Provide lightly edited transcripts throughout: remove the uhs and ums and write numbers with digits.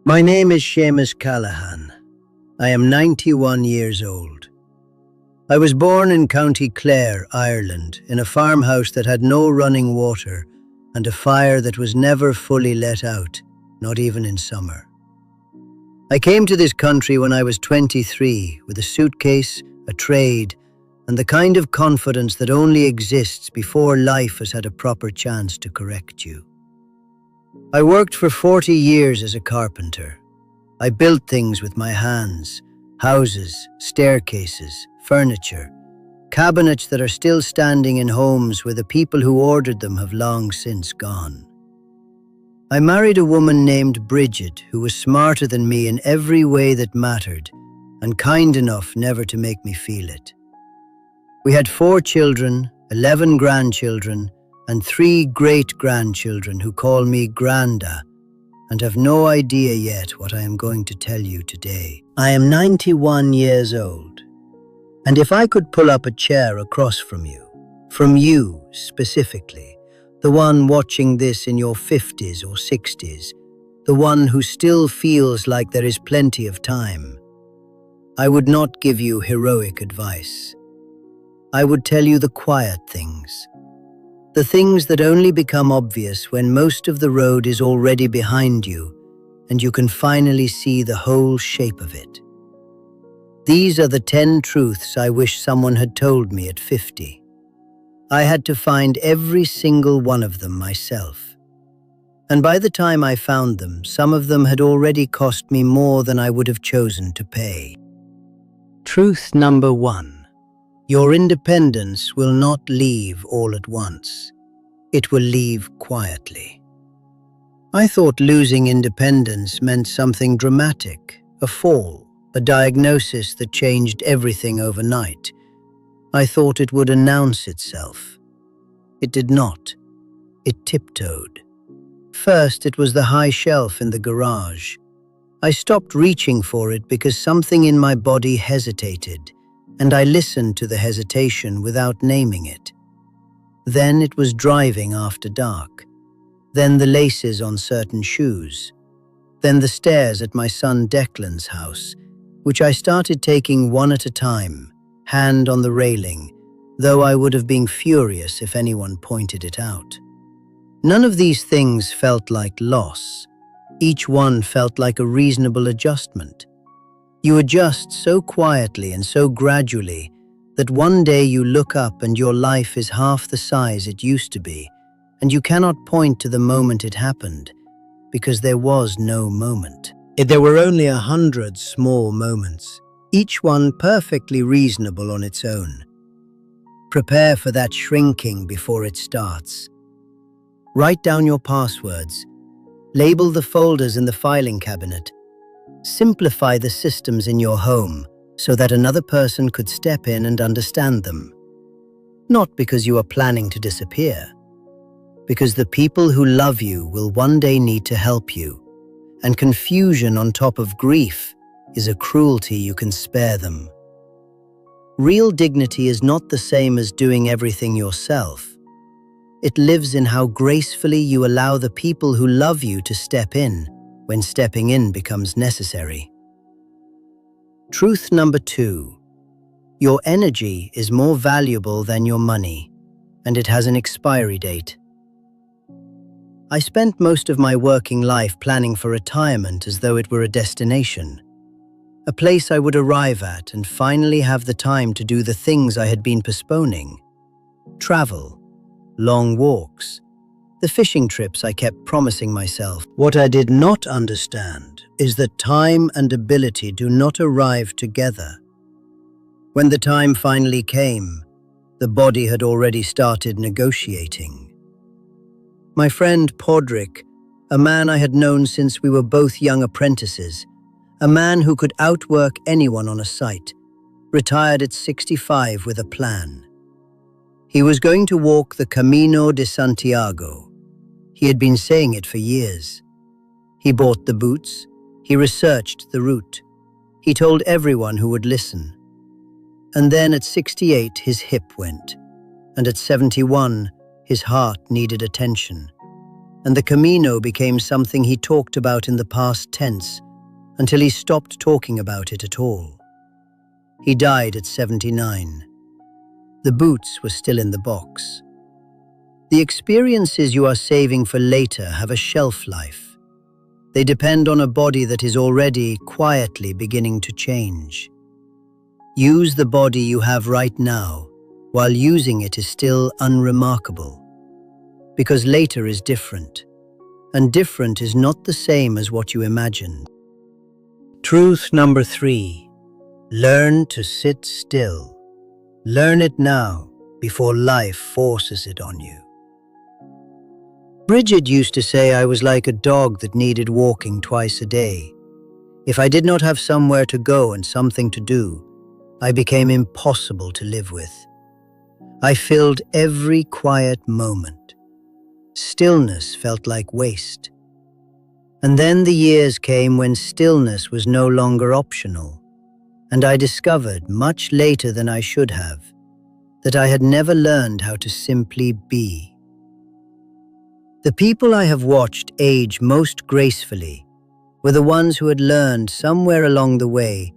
My name is Seamus Callahan. I am 91 years old. I was born in County Clare, Ireland, in a farmhouse that had no running water and a fire that was never fully let out, not even in summer. I came to this country when I was 23 with a suitcase, a trade, and the kind of confidence that only exists before life has had a proper chance to correct you. I worked for 40 years as a carpenter. I built things with my hands: houses, staircases, furniture, cabinets that are still standing in homes where the people who ordered them have long since gone. I married a woman named Bridget who was smarter than me in every way that mattered and kind enough never to make me feel it. We had 4 children, 11 grandchildren, and 3 great-grandchildren who call me Granda and have no idea yet what I am going to tell you today. I am 91 years old, and if I could pull up a chair across from you specifically, the one watching this in your 50s or 60s, the one who still feels like there is plenty of time, I would not give you heroic advice. I would tell you the quiet things. The things that only become obvious when most of the road is already behind you and you can finally see the whole shape of it. These are the 10 truths I wish someone had told me at 50. I had to find every single one of them myself. And by the time I found them, some of them had already cost me more than I would have chosen to pay. Truth number 1. Your independence will not leave all at once. It will leave quietly. I thought losing independence meant something dramatic, a fall, a diagnosis that changed everything overnight. I thought it would announce itself. It did not. It tiptoed. First, it was the high shelf in the garage. I stopped reaching for it because something in my body hesitated, and I listened to the hesitation without naming it. Then it was driving after dark. Then the laces on certain shoes. Then the stairs at my son Declan's house, which I started taking one at a time, hand on the railing, though I would have been furious if anyone pointed it out. None of these things felt like loss. Each one felt like a reasonable adjustment. You adjust so quietly and so gradually that one day you look up and your life is half the size it used to be, and you cannot point to the moment it happened, because there was no moment. There were only 100 small moments, each one perfectly reasonable on its own. Prepare for that shrinking before it starts. Write down your passwords. Label the folders in the filing cabinet. Simplify the systems in your home so that another person could step in and understand them. Not because you are planning to disappear, because the people who love you will one day need to help you, and confusion on top of grief is a cruelty you can spare them. Real dignity is not the same as doing everything yourself. It lives in how gracefully you allow the people who love you to step in when stepping in becomes necessary. Truth number 2. Your energy is more valuable than your money, and it has an expiry date. I spent most of my working life planning for retirement as though it were a destination, a place I would arrive at and finally have the time to do the things I had been postponing. Travel, long walks, the fishing trips I kept promising myself. What I did not understand is that time and ability do not arrive together. When the time finally came, the body had already started negotiating. My friend Podrick, a man I had known since we were both young apprentices, a man who could outwork anyone on a site, retired at 65 with a plan. He was going to walk the Camino de Santiago. He had been saying it for years. He bought the boots. He researched the route. He told everyone who would listen. And then at 68, his hip went. And at 71, his heart needed attention. and the Camino became something he talked about in the past tense until he stopped talking about it at all. He died at 79. The boots were still in the box. The experiences you are saving for later have a shelf life. They depend on a body that is already quietly beginning to change. Use the body you have right now while using it is still unremarkable. Because later is different, and different is not the same as what you imagined. Truth number 3. Learn to sit still. Learn it now before life forces it on you. Bridget used to say I was like a dog that needed walking twice a day. If I did not have somewhere to go and something to do, I became impossible to live with. I filled every quiet moment. Stillness felt like waste. And then the years came when stillness was no longer optional, and I discovered, much later than I should have, that I had never learned how to simply be. The people I have watched age most gracefully were the ones who had learned somewhere along the way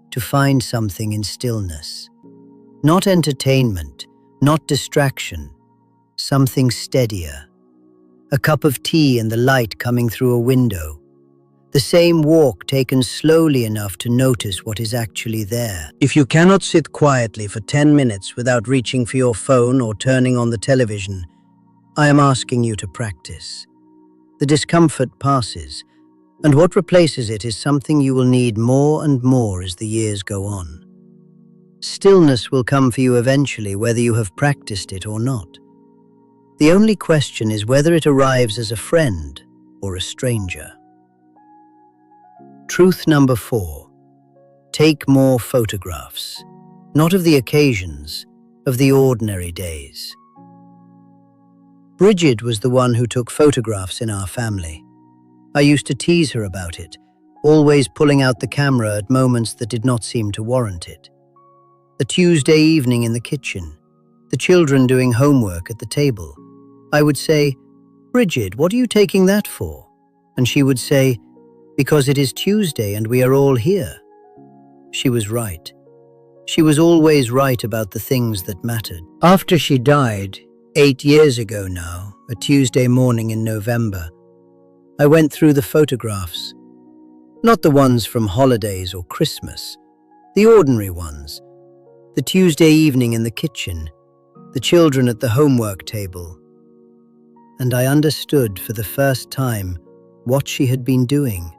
to find something in stillness. Not entertainment, not distraction, something steadier. A cup of tea and the light coming through a window. The same walk taken slowly enough to notice what is actually there. If you cannot sit quietly for 10 minutes without reaching for your phone or turning on the television, I am asking you to practice. The discomfort passes, and what replaces it is something you will need more and more as the years go on. Stillness will come for you eventually, whether you have practiced it or not. The only question is whether it arrives as a friend or a stranger. Truth number 4. Take more photographs, not of the occasions, of the ordinary days. Bridget was the one who took photographs in our family. I used to tease her about it, always pulling out the camera at moments that did not seem to warrant it. The Tuesday evening in the kitchen, the children doing homework at the table. I would say, "Bridget, what are you taking that for?" And she would say, "Because it is Tuesday and we are all here." She was right. She was always right about the things that mattered. After she died, 8 years ago now, a Tuesday morning in November, I went through the photographs. Not the ones from holidays or Christmas, the ordinary ones. The Tuesday evening in the kitchen, the children at the homework table. And I understood for the first time what she had been doing.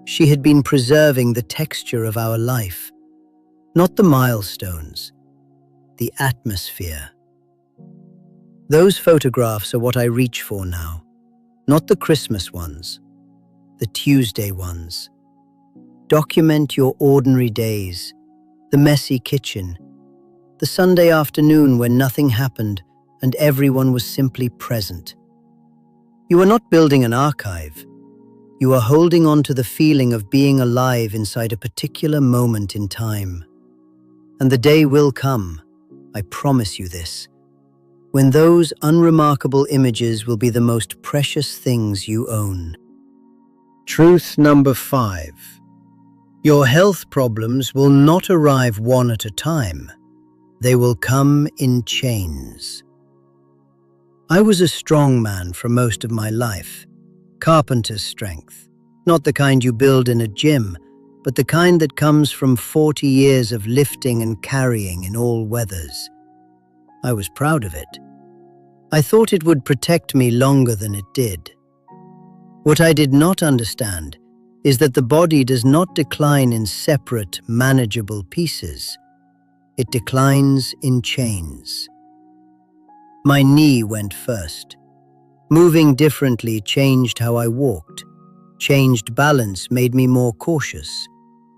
She had been preserving the texture of our life, not the milestones, the atmosphere. Those photographs are what I reach for now, not the Christmas ones, the Tuesday ones. Document your ordinary days, the messy kitchen, the Sunday afternoon when nothing happened and everyone was simply present. You are not building an archive. You are holding on to the feeling of being alive inside a particular moment in time. And the day will come, I promise you this, when those unremarkable images will be the most precious things you own. Truth number 5. Your health problems will not arrive one at a time. They will come in chains. I was a strong man for most of my life. Carpenter's strength. Not the kind you build in a gym, but the kind that comes from 40 years of lifting and carrying in all weathers. I was proud of it. I thought it would protect me longer than it did. What I did not understand is that the body does not decline in separate, manageable pieces. It declines in chains. My knee went first. Moving differently changed how I walked. Changed balance made me more cautious.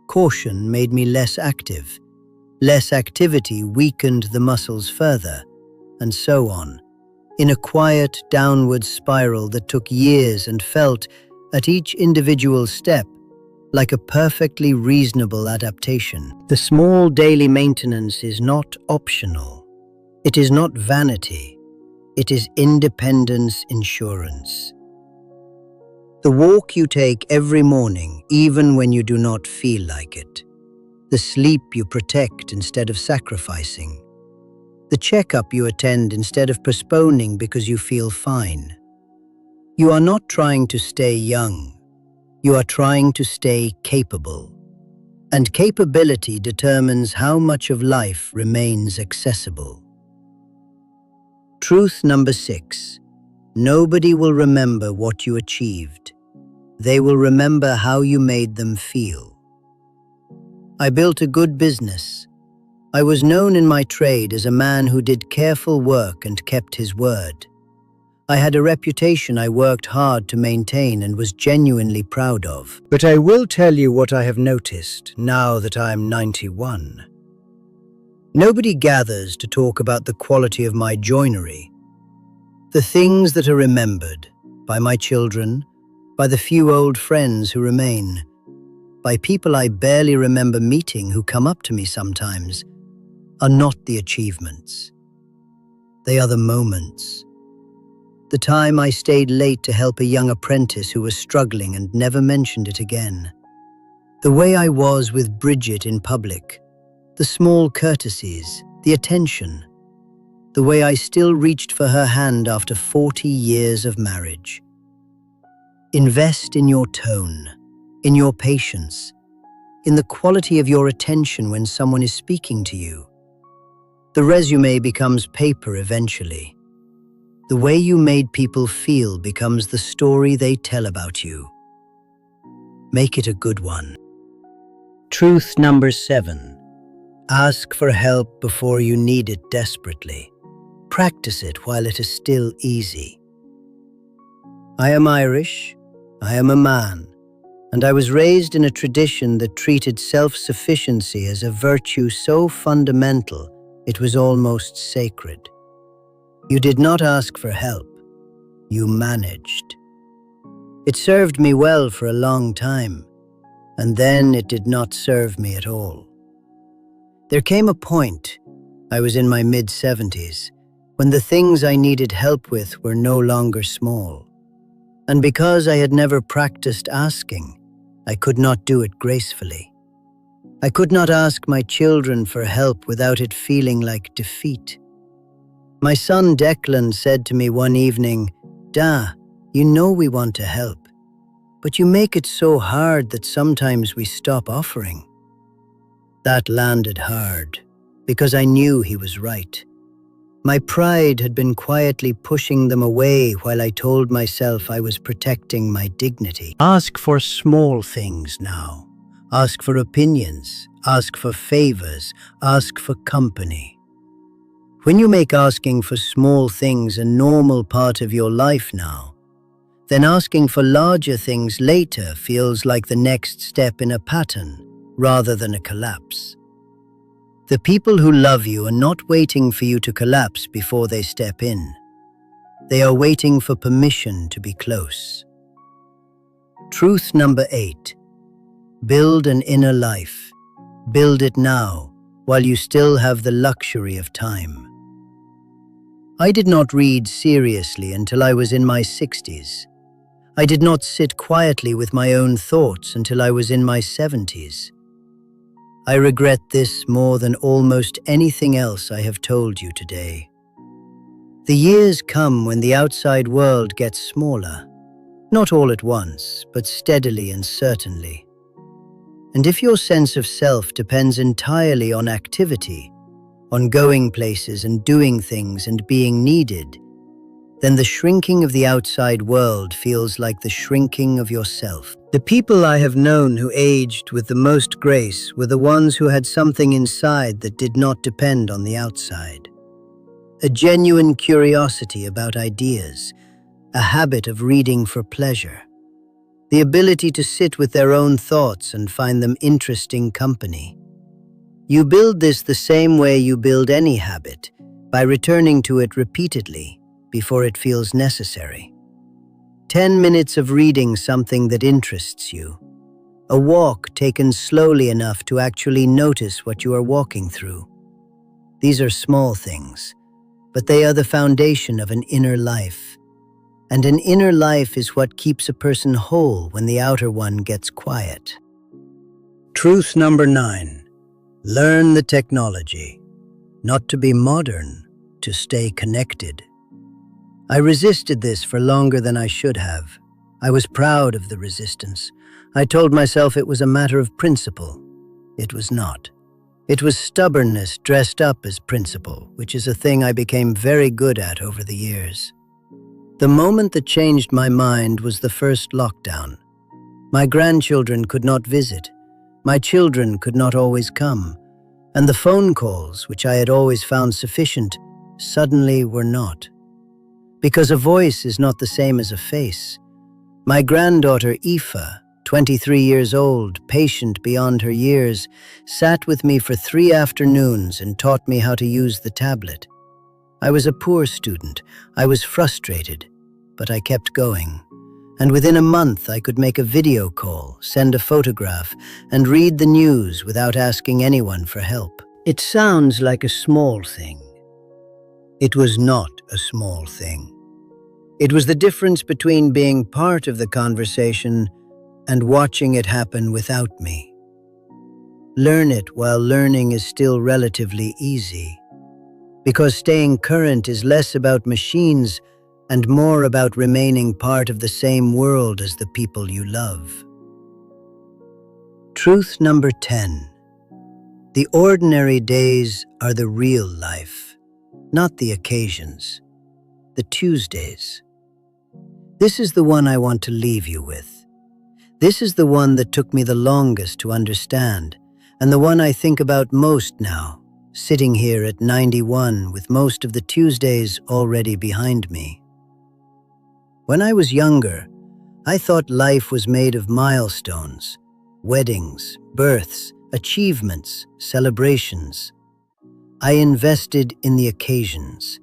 Caution made me less active. Less activity weakened the muscles further, and so on, in a quiet downward spiral that took years and felt, at each individual step, like a perfectly reasonable adaptation. The small daily maintenance is not optional. It is not vanity. It is independence insurance. The walk you take every morning, even when you do not feel like it. The sleep you protect instead of sacrificing. The checkup you attend instead of postponing because you feel fine. You are not trying to stay young. You are trying to stay capable. And capability determines how much of life remains accessible. Truth number 6. Nobody will remember what you achieved. They will remember how you made them feel. I built a good business. I was known in my trade as a man who did careful work and kept his word. I had a reputation I worked hard to maintain and was genuinely proud of. But I will tell you what I have noticed now that I am 91. Nobody gathers to talk about the quality of my joinery. The things that are remembered by my children, by the few old friends who remain, by people I barely remember meeting who come up to me sometimes, are not the achievements. They are the moments. The time I stayed late to help a young apprentice who was struggling and never mentioned it again. The way I was with Bridget in public. The small courtesies, the attention. The way I still reached for her hand after 40 years of marriage. Invest in your tone, in your patience, in the quality of your attention when someone is speaking to you. The resume becomes paper eventually. The way you made people feel becomes the story they tell about you. Make it a good one. Truth number 7. Ask for help before you need it desperately. Practice it while it is still easy. I am Irish, I am a man, and I was raised in a tradition that treated self-sufficiency as a virtue so fundamental it was almost sacred. You did not ask for help, you managed. It served me well for a long time, and then it did not serve me at all. There came a point, I was in my mid-70s, when the things I needed help with were no longer small. And because I had never practiced asking, I could not do it gracefully. I could not ask my children for help without it feeling like defeat. My son Declan said to me one evening, "Da, you know we want to help, but you make it so hard that sometimes we stop offering." That landed hard, because I knew he was right. My pride had been quietly pushing them away while I told myself I was protecting my dignity. Ask for small things now. Ask for opinions. Ask for favors. Ask for company. When you make asking for small things a normal part of your life now, then asking for larger things later feels like the next step in a pattern rather than a collapse. The people who love you are not waiting for you to collapse before they step in. They are waiting for permission to be close. Truth number 8. Build an inner life. Build it now, while you still have the luxury of time. I did not read seriously until I was in my 60s. I did not sit quietly with my own thoughts until I was in my 70s. I regret this more than almost anything else I have told you today. The years come when the outside world gets smaller, not all at once, but steadily and certainly. And if your sense of self depends entirely on activity, on going places and doing things and being needed, then the shrinking of the outside world feels like the shrinking of yourself. The people I have known who aged with the most grace were the ones who had something inside that did not depend on the outside. A genuine curiosity about ideas, a habit of reading for pleasure, the ability to sit with their own thoughts and find them interesting company. You build this the same way you build any habit, by returning to it repeatedly before it feels necessary. 10 minutes of reading something that interests you. A walk taken slowly enough to actually notice what you are walking through. These are small things, but they are the foundation of an inner life. And an inner life is what keeps a person whole when the outer one gets quiet. Truth number 9. Learn the technology. Not to be modern, to stay connected. I resisted this for longer than I should have. I was proud of the resistance. I told myself it was a matter of principle. It was not. It was stubbornness dressed up as principle, which is a thing I became very good at over the years. The moment that changed my mind was the first lockdown. My grandchildren could not visit. My children could not always come. And the phone calls, which I had always found sufficient, suddenly were not. Because a voice is not the same as a face. My granddaughter Aoife, 23 years old, patient beyond her years, sat with me for 3 afternoons and taught me how to use the tablet. I was a poor student. I was frustrated, but I kept going. And within a month, I could make a video call, send a photograph, and read the news without asking anyone for help. It sounds like a small thing. It was not a small thing. It was the difference between being part of the conversation and watching it happen without me. Learn it while learning is still relatively easy, because staying current is less about machines and more about remaining part of the same world as the people you love. Truth number 10. The ordinary days are the real life, not the occasions, the Tuesdays. This is the one I want to leave you with. This is the one that took me the longest to understand, and the one I think about most now, sitting here at 91 with most of the Tuesdays already behind me. When I was younger, I thought life was made of milestones, weddings, births, achievements, celebrations. I invested in the occasions,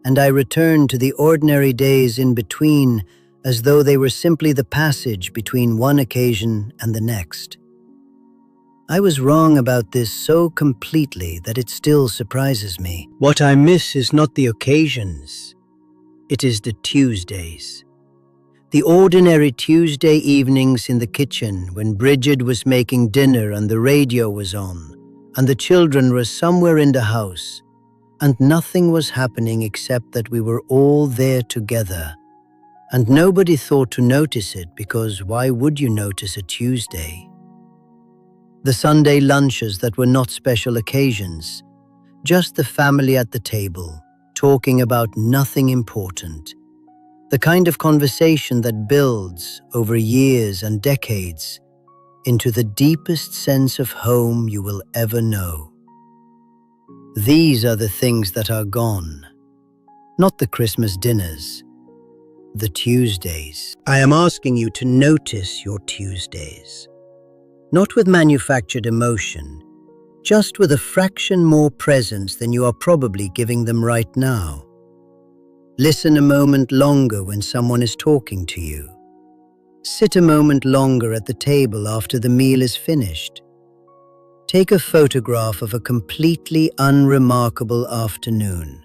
and I returned to the ordinary days in between as though they were simply the passage between one occasion and the next. I was wrong about this so completely that it still surprises me. What I miss is not the occasions, it is the Tuesdays. The ordinary Tuesday evenings in the kitchen when Bridget was making dinner and the radio was on, and the children were somewhere in the house, and nothing was happening except that we were all there together. And nobody thought to notice it because why would you notice a Tuesday? The Sunday lunches that were not special occasions, just the family at the table, talking about nothing important. The kind of conversation that builds over years and decades into the deepest sense of home you will ever know. These are the things that are gone, not the Christmas dinners, the Tuesdays. I am asking you to notice your Tuesdays, not with manufactured emotion, just with a fraction more presence than you are probably giving them right now. Listen a moment longer when someone is talking to you. Sit a moment longer at the table after the meal is finished. Take a photograph of a completely unremarkable afternoon.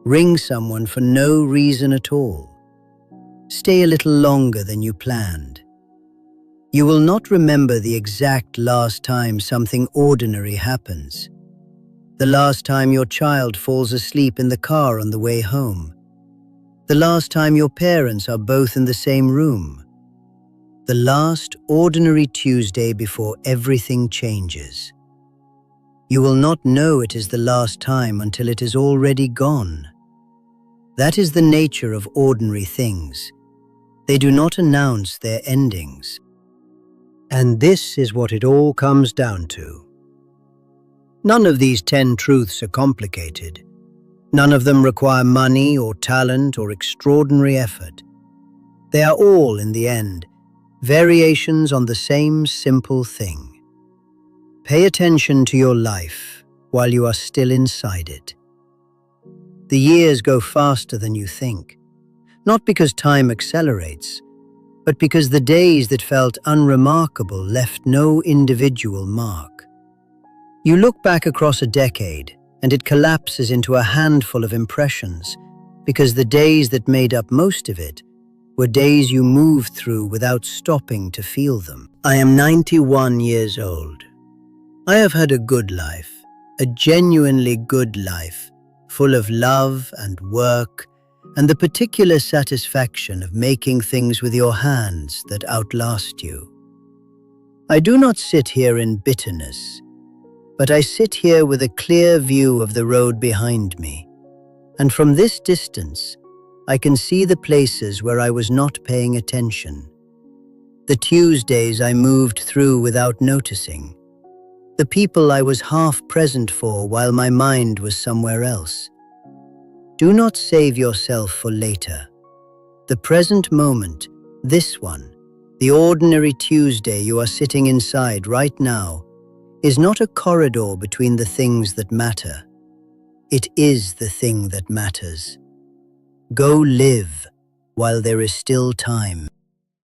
Ring someone for no reason at all. Stay a little longer than you planned. You will not remember the exact last time something ordinary happens. The last time your child falls asleep in the car on the way home. The last time your parents are both in the same room. The last ordinary Tuesday before everything changes. You will not know it is the last time until it is already gone. That is the nature of ordinary things. They do not announce their endings. And this is what it all comes down to. None of these 10 truths are complicated. None of them require money or talent or extraordinary effort. They are all, in the end, variations on the same simple thing. Pay attention to your life while you are still inside it. The years go faster than you think, not because time accelerates, but because the days that felt unremarkable left no individual mark. You look back across a decade, and it collapses into a handful of impressions, because the days that made up most of it were days you moved through without stopping to feel them. I am 91 years old. I have had a good life, a genuinely good life, full of love and work, and the particular satisfaction of making things with your hands that outlast you. I do not sit here in bitterness, but I sit here with a clear view of the road behind me, and from this distance, I can see the places where I was not paying attention, the Tuesdays I moved through without noticing, the people I was half present for while my mind was somewhere else. Do not save yourself for later. The present moment, this one, the ordinary Tuesday you are sitting inside right now, is not a corridor between the things that matter. It is the thing that matters. Go live while there is still time.